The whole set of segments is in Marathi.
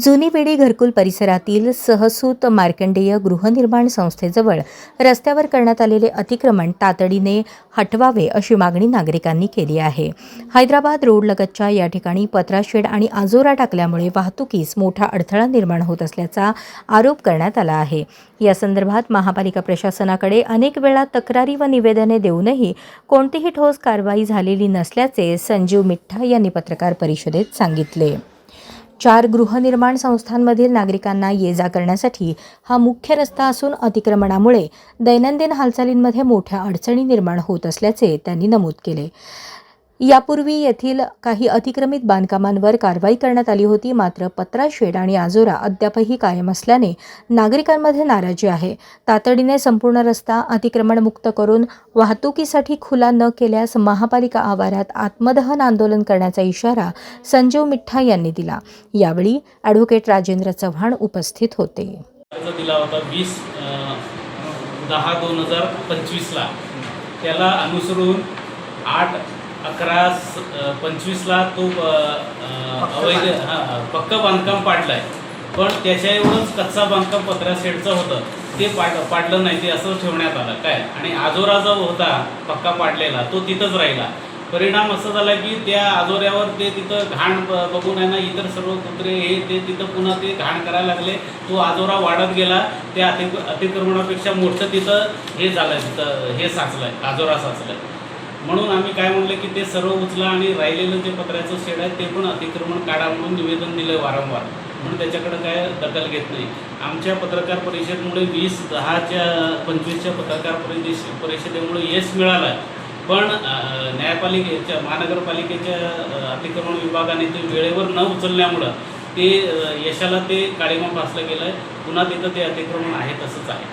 जुनी बेडी घरकुल परिसरातील सहसूत मार्कंडेय गृहनिर्माण संस्थेजवळ रस्त्यावर करण्यात आलेले अतिक्रमण तातडीने हटवावे अशी मागणी नागरिकांनी केली आहे. हैदराबाद रोडलगतच्या या ठिकाणी पत्रा शेड आणि आजोरा टाकल्यामुळे वाहतुकीस मोठा अडथळा निर्माण होत असल्याचा आरोप करण्यात आला आहे. या संदर्भात महापालिका प्रशासनाकडे अनेक वेळा तक्रारी व निवेदने देऊनही कोणतीही ठोस कारवाई झालेली नसल्याचे संजीव मिठ्ठा यांनी पत्रकार परिषदेत सांगितले. 4 गृहनिर्माण संस्थांमधील नागरिकांना ये-जा करण्यासाठी हा मुख्य रस्ता असून अतिक्रमणामुळे दैनंदिन हालचालींमध्ये मोठ्या अडचणी निर्माण होत असल्याचे त्यांनी नमूद केले. यापूर्वी येथील काही अतिक्रमित बांधकामांवर कारवाई करण्यात आली होती, मात्र पत्रा शेड आणि आजोरा अद्यापही कायम असल्याने नागरिकांमध्ये नाराजी आहे. तातडीने संपूर्ण रस्ता अतिक्रमणमुक्त करून वाहतुकीसाठी खुला न केल्यास महापालिका आवारात आत्मदहन आंदोलन करण्याचा इशारा संजीव मिठ्ठा यांनी दिला. यावेळी ॲडव्होकेट राजेंद्र चव्हाण उपस्थित होते. दिला होता 20/10/2025 त्याला अनुसरून 8/11/25 तो अवैध पक्का बांधकाम पाडलं आहे. पण त्याच्या एवढंच कच्चा बांधकाम पत्रा शेडचं होतं ते पाडलं नाही, ते असं ठेवण्यात आलं काय. आणि आजोरा जो होता पक्का पाडलेला तो तिथंच राहिला. परिणाम असं झाला की त्या आजोऱ्यावर ते तिथं घाण बघून आहे ना, इतर सर्व कुत्रे हे ते तिथं पुन्हा ते घाण करायला लागले. तो आजोरा वाढत गेला. त्या अतिक्रमणापेक्षा मोठं तिथं हे झालं, तिथं हे साचलं आहे, आजोरा साचलं आहे. म्हणून आम्ही काय म्हणलं की ते सर्व उचला आणि राहिलेलं जे पत्र्याचं शेड आहे ते पण अतिक्रमण काढा म्हणून निवेदन दिलं वारंवार. म्हणून त्याच्याकडे काय दखल घेत नाही. आमच्या पत्रकार परिषदेमुळे 20/10/25 पत्रकार परिषदेमुळे यश मिळालं आहे. पण न्यायपालिकेच्या महानगरपालिकेच्या अतिक्रमण विभागाने ते वेळेवर न उचलल्यामुळं ते यशाला ते काळीमा फासलं गेलं आहे. पुन्हा तिथं ते अतिक्रमण आहे तसंच आहे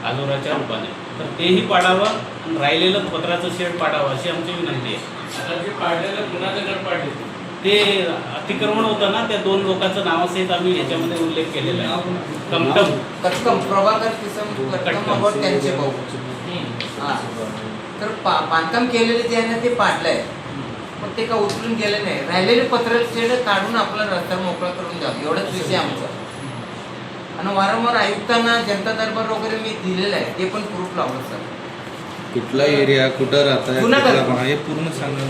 आजोराच्या रूपाने. तर तेही पाडावं आणि राहिलेलं पत्राचं शेड पाडावं अशी आमची विनंती आहे. आता जे पाडलेलं कुणाचं घर पाडले ते अतिक्रमण होतं ना, त्या 2 लोकांचं नावासहित आम्ही याच्यामध्ये उल्लेख केलेला आहे. कटकम प्रभाकर किसम कटकम त्यांचे भाऊ. तर बांधकाम केलेले जे आहे ना ते पाडलंय, पण ते का उचलून गेले नाही. राहिलेले पत्र शेड काढून आपला रस्ता मोकळा करून द्यावा एवढाच विषय आमचा. आणि वारंवार आयुक्तांना जनता दरबार वगैरे मी दिलेलं आहे, ते पण प्रूफ लावलं सर. कुठला एरिया कुठं राहता हे पूर्ण सांगणं.